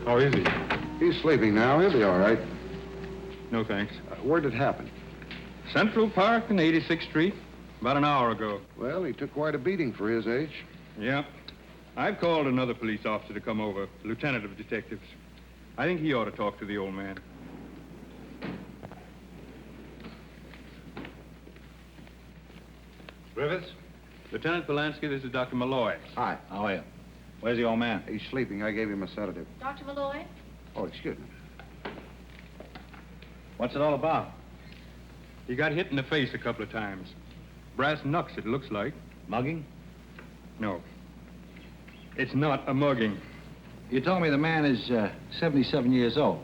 How is he? He's sleeping now. He'll be all right. No, thanks. Where'd it happen? Central Park and 86th Street, about an hour ago. Well, he took quite a beating for his age. Yeah. I've called another police officer to come over, lieutenant of detectives. I think he ought to talk to the old man. Griffiths? Lieutenant Polanski, this is Dr. Malloy. Hi. How are you? Where's the old man? He's sleeping. I gave him a sedative. Dr. Malloy? Oh, excuse me. What's it all about? He got hit in the face a couple of times. Brass knucks, it looks like. Mugging? No. It's not a mugging. You told me the man is 77 years old.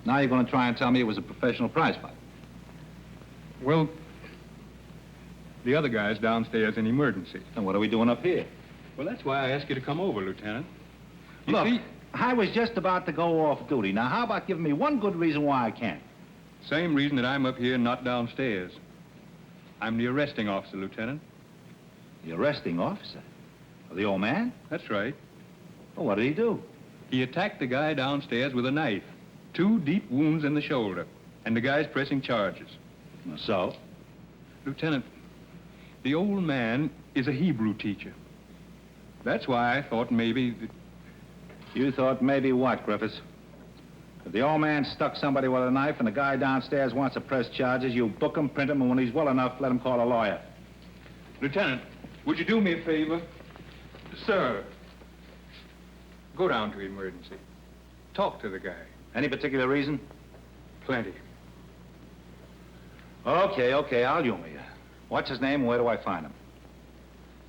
Now you're going to try and tell me it was a professional prize fight. Well, the other guy's downstairs in emergency. And what are we doing up here? Well, that's why I asked you to come over, Lieutenant. You Look, see, I was just about to go off duty. Now, how about giving me one good reason why I can't? same reason that I'm up here, not downstairs. I'm the arresting officer, Lieutenant. The arresting officer? The old man? That's right. Well, what did he do? He attacked the guy downstairs with a knife. 2 deep wounds in the shoulder. And the guy's pressing charges. So? Lieutenant, the old man is a Hebrew teacher. That's why I thought maybe that... You thought maybe what, Griffiths? If the old man stuck somebody with a knife and the guy downstairs wants to press charges, you book him, print him, and when he's well enough, let him call a lawyer. Lieutenant, would you do me a favor? Sir, go down to emergency. Talk to the guy. Any particular reason? Plenty. Okay, I'll humor you. What's his name and where do I find him?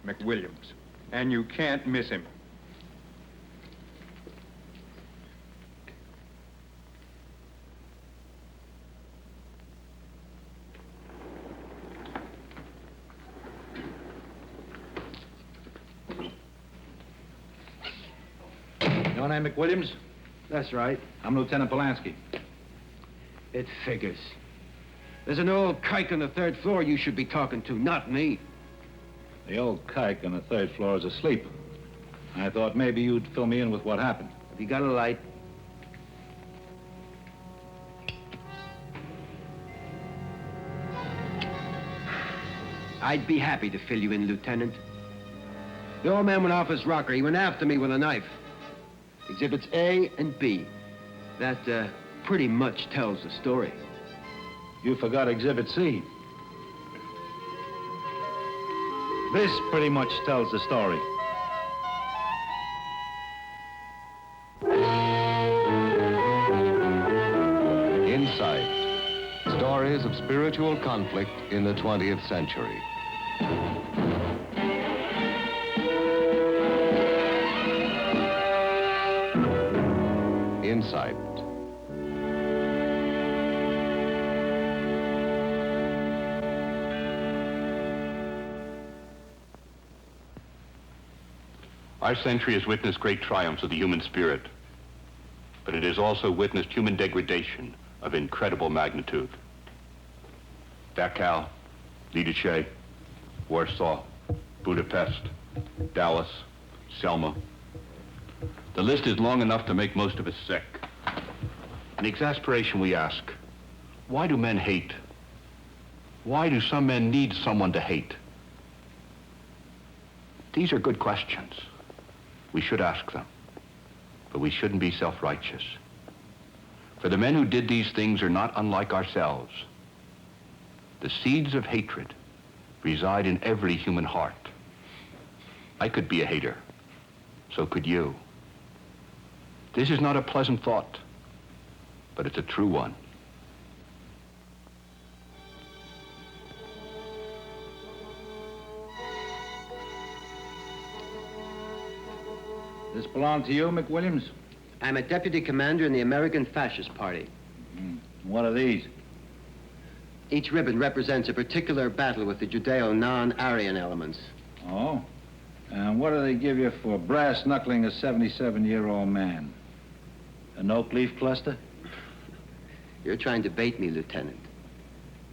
McWilliams. And you can't miss him. Your name McWilliams? That's right. I'm Lieutenant Polanski. It figures. There's an old kike on the 3rd floor you should be talking to, not me. The old kike on the 3rd floor is asleep. I thought maybe you'd fill me in with what happened. Have you got a light? I'd be happy to fill you in, Lieutenant. The old man went off his rocker. He went after me with a knife. Exhibits A and B. That, pretty much tells the story. You forgot Exhibit C. This pretty much tells the story. Insight. Stories of spiritual conflict in the 20th century. Insight. Our century has witnessed great triumphs of the human spirit, but it has also witnessed human degradation of incredible magnitude. Dachau, Lidice, Warsaw, Budapest, Dallas, Selma. The list is long enough to make most of us sick. In exasperation, we ask, why do men hate? Why do some men need someone to hate? These are good questions. We should ask them, but we shouldn't be self-righteous. For the men who did these things are not unlike ourselves. The seeds of hatred reside in every human heart. I could be a hater. So could you. This is not a pleasant thought, but it's a true one. This belong to you, McWilliams? I'm a deputy commander in the American Fascist Party. What are these? Each ribbon represents a particular battle with the Judeo non-Aryan elements. Oh? And what do they give you for brass knuckling a 77-year-old man? An oak leaf cluster? You're trying to bait me, Lieutenant.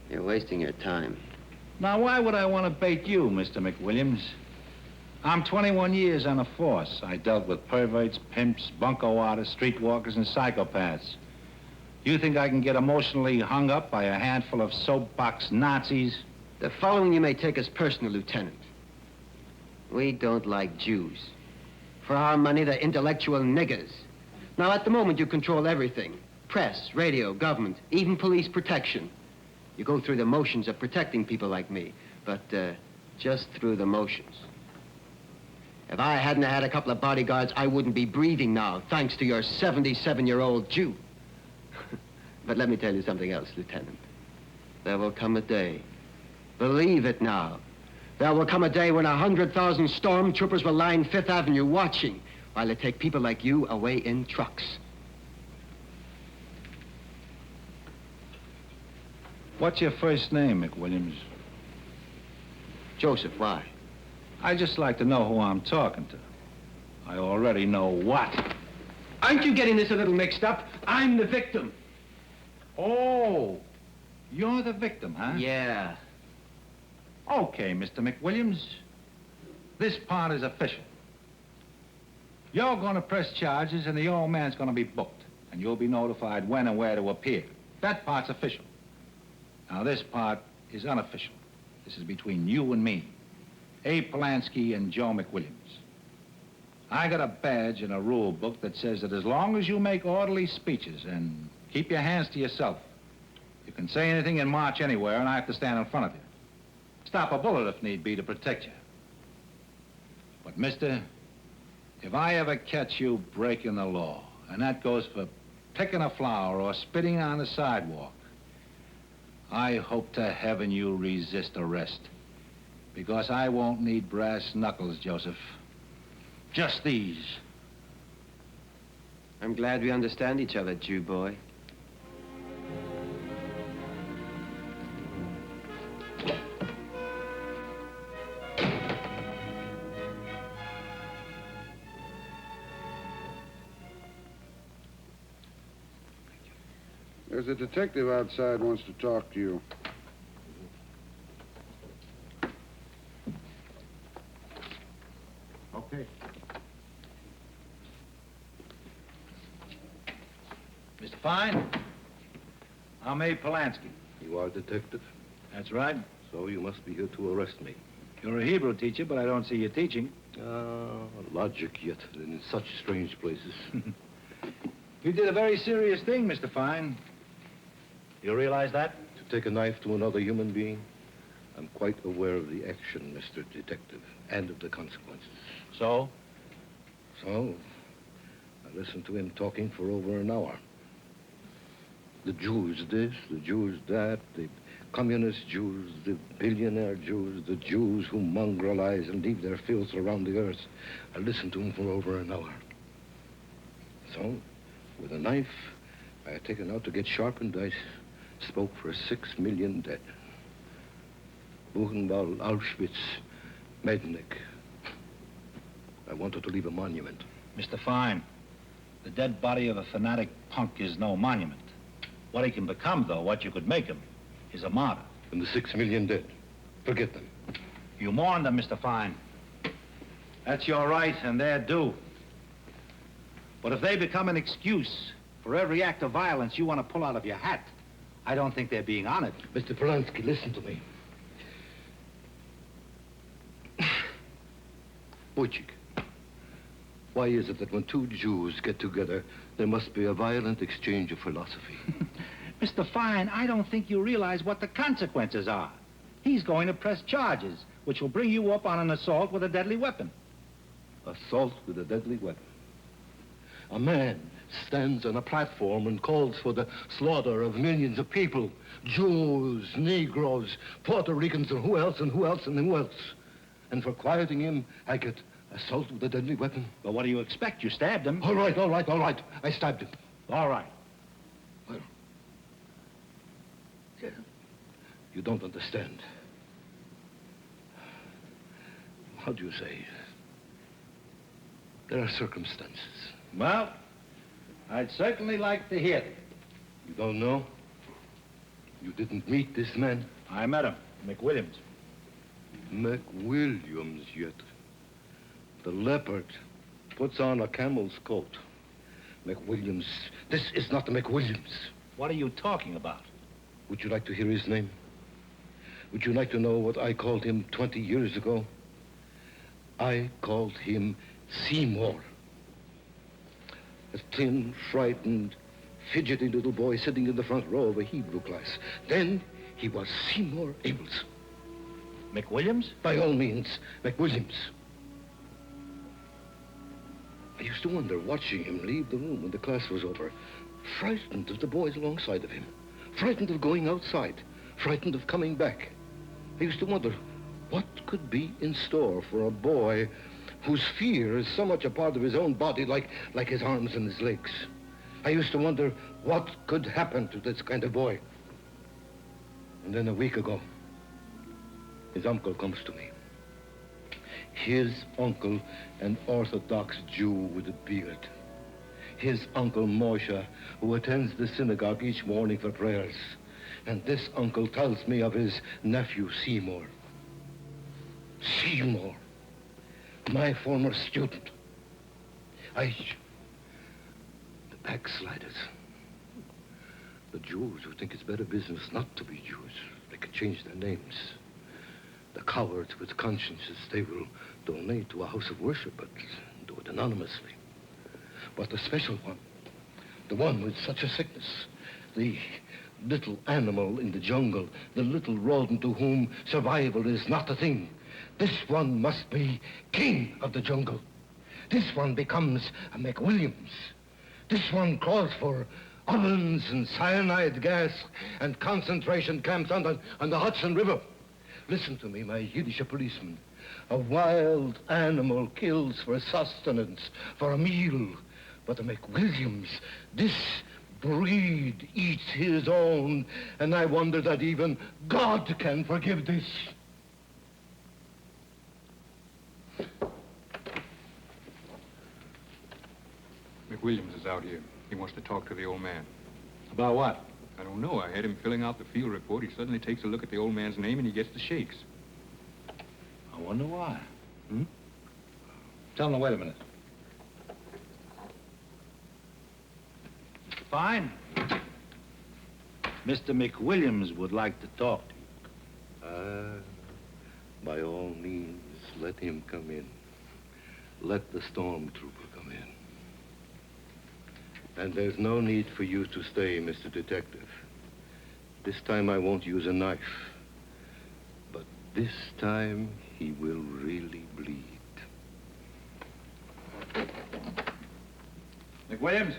You're wasting your time. Now, why would I want to bait you, Mr. McWilliams? I'm 21 years on the force. I dealt with perverts, pimps, bunco artists, streetwalkers, and psychopaths. You think I can get emotionally hung up by a handful of soapbox Nazis? The following you may take as personal, Lieutenant. We don't like Jews. For our money, they're intellectual niggers. Now, at the moment, you control everything. Press, radio, government, even police protection. You go through the motions of protecting people like me, but just through the motions. If I hadn't had a couple of bodyguards, I wouldn't be breathing now, thanks to your 77-year-old Jew. But let me tell you something else, Lieutenant. There will come a day, believe it now, there will come a day when 100,000 stormtroopers will line Fifth Avenue watching while they take people like you away in trucks. What's your first name, McWilliams? Joseph, why? I just like to know who I'm talking to. I already know what. Aren't you getting this a little mixed up? I'm the victim. Oh, you're the victim, huh? Yeah. Okay, Mr. McWilliams. This part is official. You're going to press charges, and the old man's going to be booked. And you'll be notified when and where to appear. That part's official. Now, this part is unofficial. This is between you and me. Abe Polanski and Joe McWilliams. I got a badge and a rule book that says that as long as you make orderly speeches and keep your hands to yourself, you can say anything and march anywhere, and I have to stand in front of you. Stop a bullet if need be to protect you. But, mister, if I ever catch you breaking the law, and that goes for picking a flower or spitting on the sidewalk, I hope to heaven you resist arrest. Because I won't need brass knuckles, Joseph. Just these. I'm glad we understand each other, Jew boy. There's a detective outside wants to talk to you. Okay. Mr. Fine, I'm Abe Polanski. You are a detective, That's right. so you must be here to arrest me. You're a Hebrew teacher, but I don't see you teaching. Logic yet, and in such strange places. You did a very serious thing, Mr. Fine. You realize that? To take a knife to another human being, I'm quite aware of the action, Mr. Detective, and of the consequences. So? So, I listened to him talking for over an hour. The Jews this, the Jews that, the communist Jews, the billionaire Jews, the Jews who mongrelize and leave their filth around the earth. I listened to him for over an hour. So, with a knife I had taken out to get sharpened, I spoke for 6 million dead. Buchenwald, Auschwitz, Mednik. I wanted to leave a monument. Mr. Fine, the dead body of a fanatic punk is no monument. What he can become, though, what you could make him, is a martyr. And the 6 million dead, forget them. You mourned them, Mr. Fine. That's your right, and their due. But if they become an excuse for every act of violence you want to pull out of your hat, I don't think they're being honored. Mr. Polanski, listen to me. Wojcik, why is it that when two Jews get together, there must be a violent exchange of philosophy? Mr. Fine, I don't think you realize what the consequences are. He's going to press charges, which will bring you up on an assault with a deadly weapon. Assault with a deadly weapon. A man stands on a platform and calls for the slaughter of millions of people. Jews, Negroes, Puerto Ricans, and who else, and who else, and who else. And for quieting him, I get assault with a deadly weapon. But what do you expect? You stabbed him. All right, all right, all right. I stabbed him. All right. Well, you don't understand. How do you say? There are circumstances. Well, I'd certainly like to hear them. You don't know? You didn't meet this man? I met him, McWilliams. McWilliams yet. The leopard puts on a camel's coat. McWilliams. This is not the McWilliams. What are you talking about? Would you like to hear his name? Would you like to know what I called him 20 years ago? I called him Seymour. A thin, frightened, fidgety little boy sitting in the front row of a Hebrew class. Then he was Seymour Abels. McWilliams? By all means, McWilliams. I used to wonder, watching him leave the room when the class was over, frightened of the boys alongside of him, frightened of going outside, frightened of coming back. I used to wonder what could be in store for a boy whose fear is so much a part of his own body, like his arms and his legs. I used to wonder what could happen to this kind of boy. And then a week ago, his uncle comes to me. His uncle, an Orthodox Jew with a beard. His uncle Moshe, who attends the synagogue each morning for prayers. And this uncle tells me of his nephew, Seymour. Seymour, my former student. The backsliders. The Jews who think it's better business not to be Jews. They can change their names. The cowards with consciences, they will donate to a house of worship, but do it anonymously. But the special one, the one with such a sickness, the little animal in the jungle, the little rodent to whom survival is not a thing, this one must be king of the jungle. This one becomes a McWilliams. This one calls for ovens and cyanide gas and concentration camps on the Hudson River. Listen to me, my Yiddish policeman. A wild animal kills for sustenance, for a meal. But the McWilliams, this breed eats his own, and I wonder that even God can forgive this. McWilliams is out here. He wants to talk to the old man. About what? I don't know. I had him filling out the field report. He suddenly takes a look at the old man's name and he gets the shakes. I wonder why. Tell him to wait a minute. Fine. Mr. McWilliams would like to talk to you. By all means, let him come in. Let the stormtrooper come in. And there's no need for you to stay, Mr. Detective. This time I won't use a knife. But this time he will really bleed. McWilliams?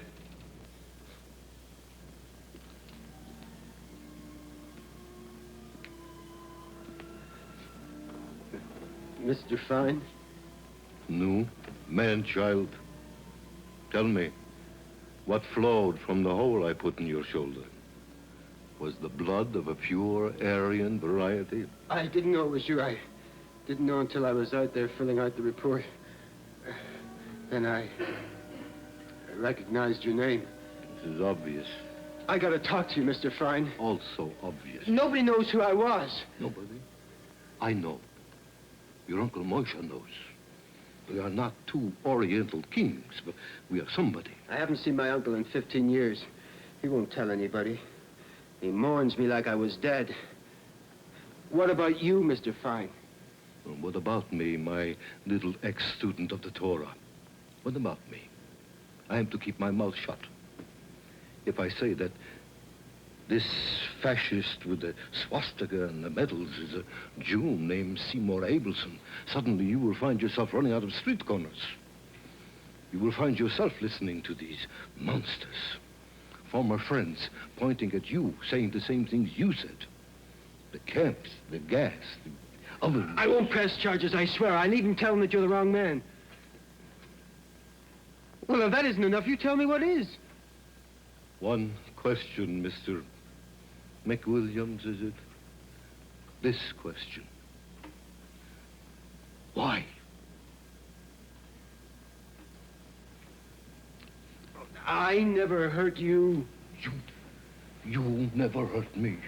Mr. Fine? No, man-child. Tell me, what flowed from the hole I put in your shoulder? Was the blood of a pure Aryan variety? I didn't know it was you. I didn't know until I was out there filling out the report. Then I recognized your name. This is obvious. I gotta talk to you, Mr. Fine. Also obvious. Nobody knows who I was. Nobody? I know. Your Uncle Moshe knows. We are not two Oriental kings, but we are somebody. I haven't seen my uncle in 15 years. He won't tell anybody. He mourns me like I was dead. What about you, Mr. Fine? Well, what about me, my little ex-student of the Torah? What about me? I am to keep my mouth shut. If I say that this fascist with the swastika and the medals is a Jew named Seymour Abelson, suddenly you will find yourself running out of street corners. You will find yourself listening to these monsters. Former friends pointing at you, saying the same things you said. The camps, the gas, the ovens. I won't press charges, I swear. I needn't tell them that you're the wrong man. Well, if that isn't enough, you tell me what is. One question, Mr. McWilliams, is it? This question. Why? I never hurt you. You never hurt me.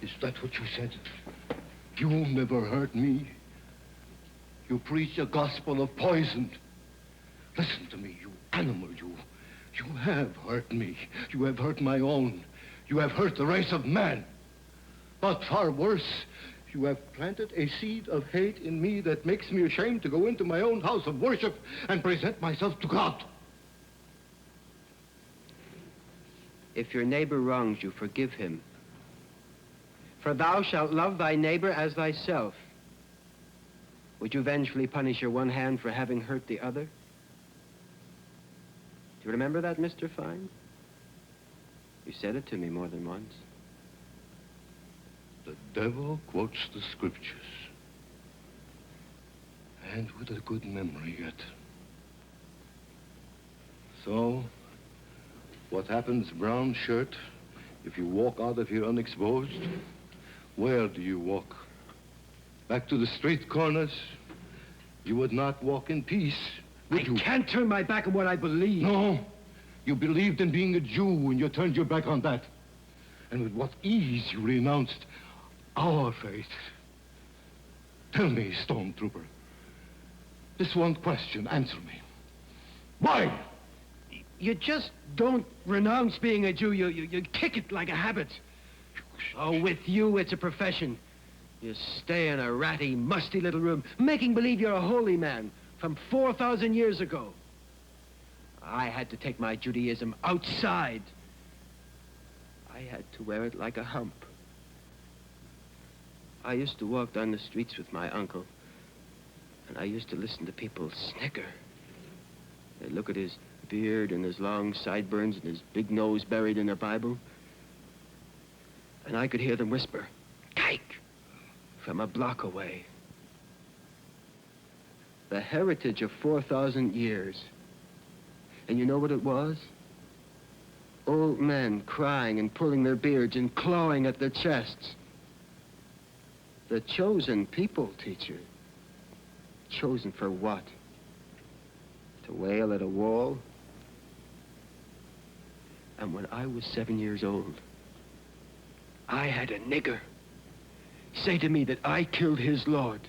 Is that what you said? You never hurt me. You preach a gospel of poison. Listen to me, you animal, you. You have hurt me. You have hurt my own. You have hurt the race of man. But far worse, you have planted a seed of hate in me that makes me ashamed to go into my own house of worship and present myself to God. If your neighbor wrongs you, forgive him. For thou shalt love thy neighbor as thyself. Would you vengefully punish your one hand for having hurt the other? Do you remember that, Mr. Fine? You said it to me more than once. The devil quotes the scriptures. And with a good memory yet. So, what happens, brown shirt, if you walk out of here unexposed? Where do you walk? Back to the street corners? You would not walk in peace, would you? I can't turn my back on what I believe. No. You believed in being a Jew, and you turned your back on that. And with what ease you renounced our faith. Tell me, stormtrooper. This one question, answer me. Why? You just don't renounce being a Jew. You kick it like a habit. Oh, with you, it's a profession. You stay in a ratty, musty little room, making believe you're a holy man from 4,000 years ago. I had to take my Judaism outside. I had to wear it like a hump. I used to walk down the streets with my uncle, and I used to listen to people snicker. They'd look at his beard and his long sideburns and his big nose buried in their Bible. And I could hear them whisper, "Kike," from a block away. The heritage of 4,000 years. And you know what it was? Old men crying and pulling their beards and clawing at their chests. The chosen people, teacher. Chosen for what? To wail at a wall? And when I was 7 years old, I had a nigger say to me that I killed his Lord.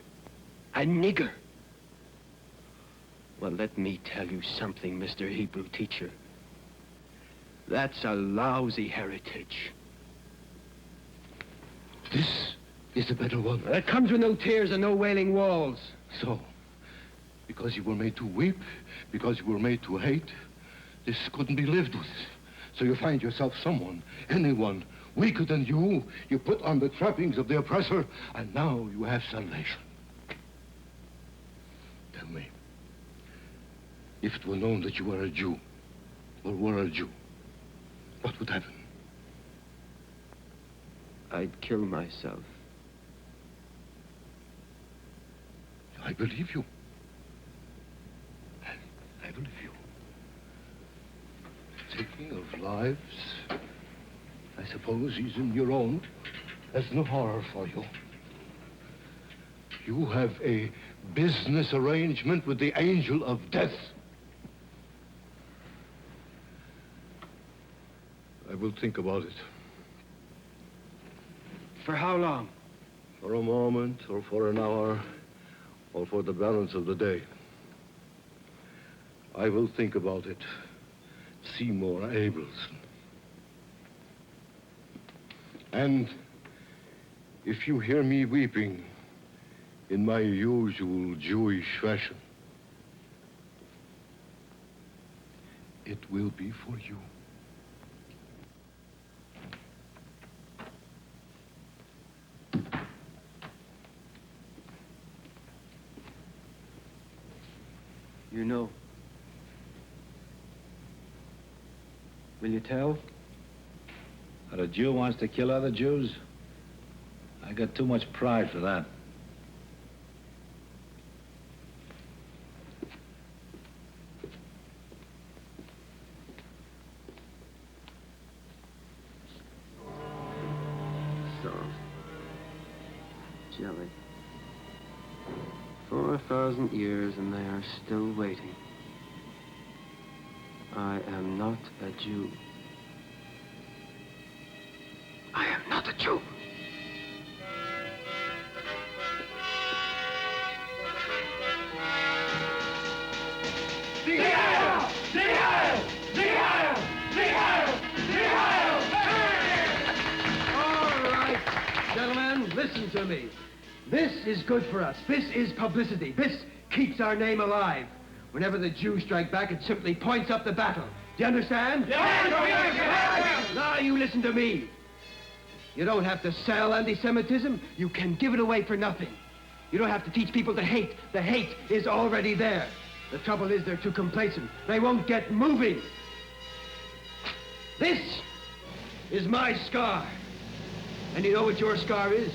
A nigger. Well, let me tell you something, Mr. Hebrew teacher. That's a lousy heritage. This is a better one. It comes with no tears and no wailing walls. So, because you were made to weep, because you were made to hate, this couldn't be lived with. So you find yourself someone, anyone, weaker than you put on the trappings of the oppressor, and now you have salvation. Tell me, if it were known that you were a Jew, or were a Jew, what would happen? I'd kill myself. I believe you. I believe you. Taking of lives, I suppose, even your own, has no horror for you. You have a business arrangement with the angel of death. I will think about it. For how long? For a moment, or for an hour, or for the balance of the day. I will think about it. Seymour Abelson. And if you hear me weeping in my usual Jewish fashion, it will be for you. You know. Will you tell? That a Jew wants to kill other Jews? I got too much pride for that. So, jelly. 4,000 years and they are still waiting. I am not a Jew. I am not a Jew. All right, gentlemen, listen to me. This is good for us. This is publicity. This keeps our name alive. Whenever the Jews strike back, it simply points up the battle. Do you understand? Yes! Now you listen to me. You don't have to sell anti-Semitism. You can give it away for nothing. You don't have to teach people to hate. The hate is already there. The trouble is they're too complacent. They won't get moving. This is my scar. And you know what your scar is?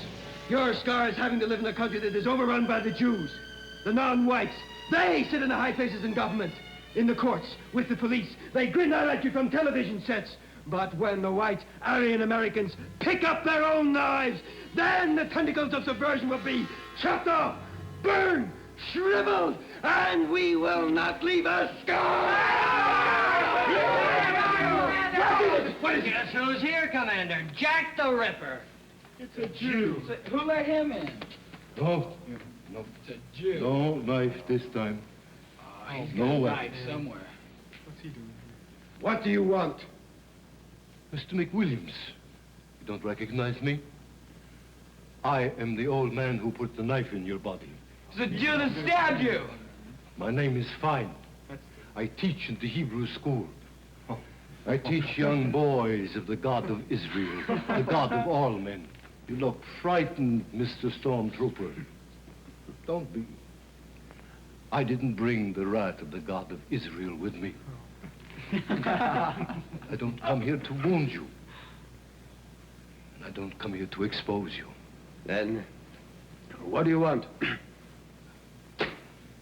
Your scar is having to live in a country that is overrun by the Jews, the non-whites. They sit in the high places in government, in the courts, with the police. They grin out at you from television sets. But when the white Aryan Americans pick up their own knives, then the tentacles of subversion will be chopped off, burned, shriveled, and we will not leave a scar! What is it? Guess who's here, Commander? Jack the Ripper. It's a Jew. Who let him in? No. No. It's a Jew. No knife this time. Oh, he's No got a way. knife somewhere. What's he doing? What do you want? Mr. McWilliams, you don't recognize me? I am the old man who put the knife in your body. It's the Jew that stabbed you. My name is Fine. I teach in the Hebrew school. I teach young boys of the God of Israel, the God of all men. You look frightened, Mr. Stormtrooper. Don't be. I didn't bring the wrath of the God of Israel with me. I don't come here to wound you. And I don't come here to expose you. Then, what do you want?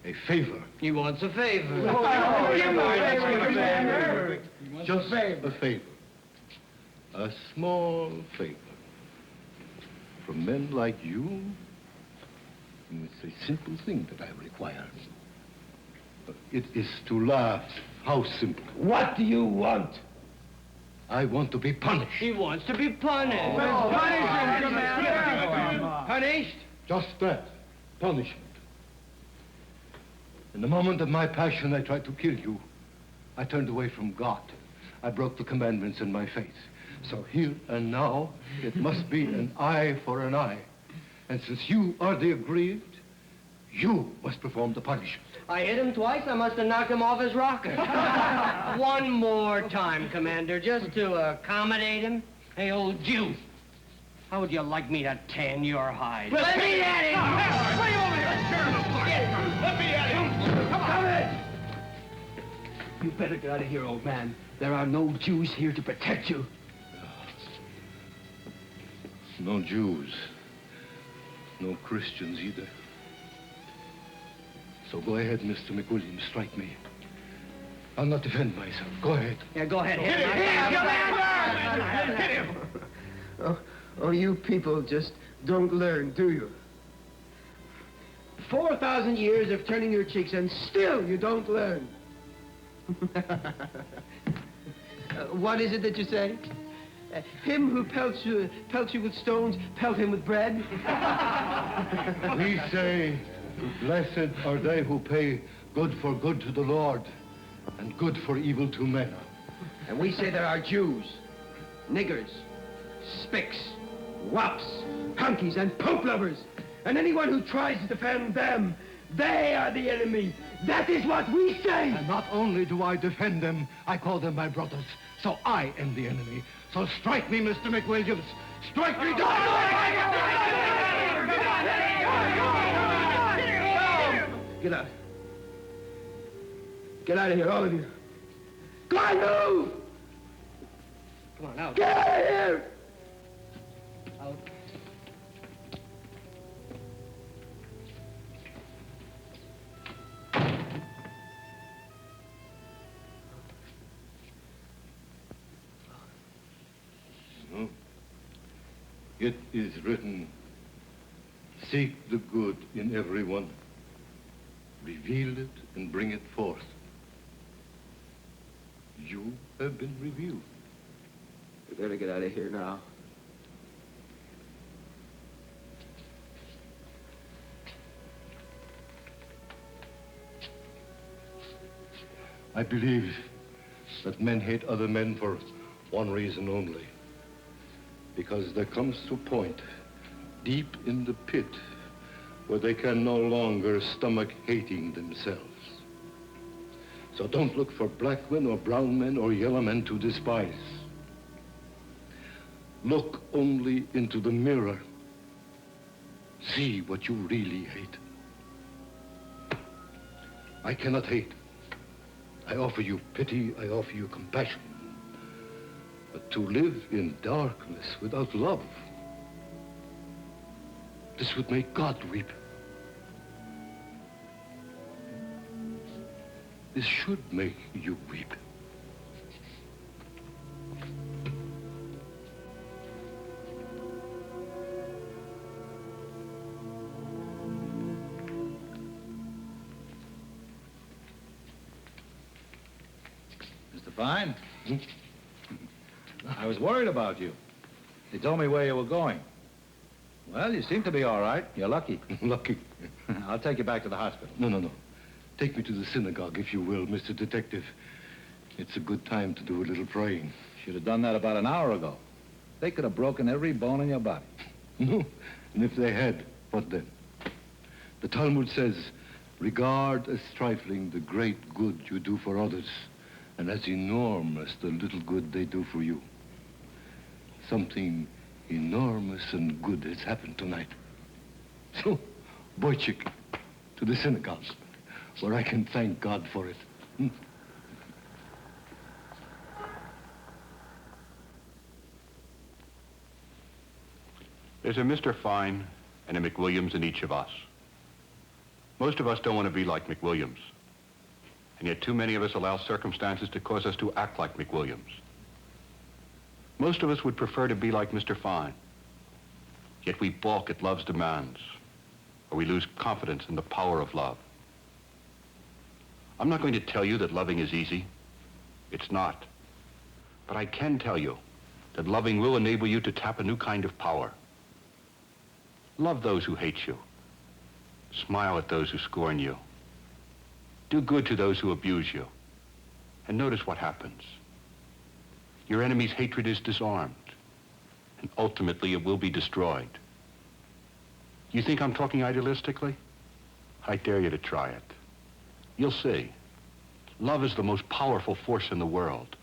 A favor. He wants a favor. Just a favor. A small favor. From men like you, it's a simple thing that I require. It is to laugh. How simple. What do you want? I want to be punished. He wants to be punished. Punish him, Commander. Punished? Just that. Punishment. In the moment of my passion, I tried to kill you. I turned away from God. I broke the commandments in my faith. So here and now, it must be an eye for an eye. And since you are the aggrieved, you must perform the punishment. I hit him twice. I must have knocked him off his rocker. One more time, Commander, just to accommodate him. Hey, old Jew, how would you like me to tan your hide? Let me at him! Bring him over here! Let me at him! Come in! You better get out of here, old man. There are no Jews here to protect you. No Jews. No Christians either. So go ahead, Mr. McWilliams, strike me. I'll not defend myself. Go ahead. Yeah, go ahead. Hit him! Hit him! Oh, you people just don't learn, do you? 4,000 years of turning your cheeks, and still you don't learn. What is it that you say? Him who pelts you with stones, pelt him with bread? We say, blessed are they who pay good for good to the Lord and good for evil to men. And we say there are Jews, niggers, spicks, wops, hunkies, and pope lovers. And anyone who tries to defend them, they are the enemy. That is what we say. And not only do I defend them, I call them my brothers. So I am the enemy. So strike me, Mr. McWilliams. Strike me down! Get out. Get out of here, all of you. Go on, move! Come on, out. Get out of here! Out. It is written, seek the good in everyone, reveal it and bring it forth. you have been revealed. We better get out of here now. I believe that men hate other men for one reason only. Because there comes to a point deep in the pit where they can no longer stomach hating themselves. So don't look for black men or brown men or yellow men to despise. Look only into the mirror. See what you really hate. I cannot hate. I offer you pity, I offer you compassion. But to live in darkness without love, this would make God weep. This should make you weep. Mr. Fine? I was worried about you. They told me where you were going. Well, you seem to be all right. You're lucky. Lucky. I'll take you back to the hospital. No. Take me to the synagogue, if you will, Mr. Detective. It's a good time to do a little praying. Should have done that about an hour ago. They could have broken every bone in your body. No, and if they had, what then? The Talmud says, regard as trifling the great good you do for others, and as enormous the little good they do for you. Something enormous and good has happened tonight. So, Boychik, to the synagogue, where I can thank God for it. There's a Mr. Fine and a McWilliams in each of us. Most of us don't want to be like McWilliams. And yet too many of us allow circumstances to cause us to act like McWilliams. Most of us would prefer to be like Mr. Fine. Yet we balk at love's demands, or we lose confidence in the power of love. I'm not going to tell you that loving is easy. It's not. But I can tell you that loving will enable you to tap a new kind of power. Love those who hate you. Smile at those who scorn you. Do good to those who abuse you. And notice what happens. Your enemy's hatred is disarmed, and ultimately it will be destroyed. You think I'm talking idealistically? I dare you to try it. You'll see. Love is the most powerful force in the world.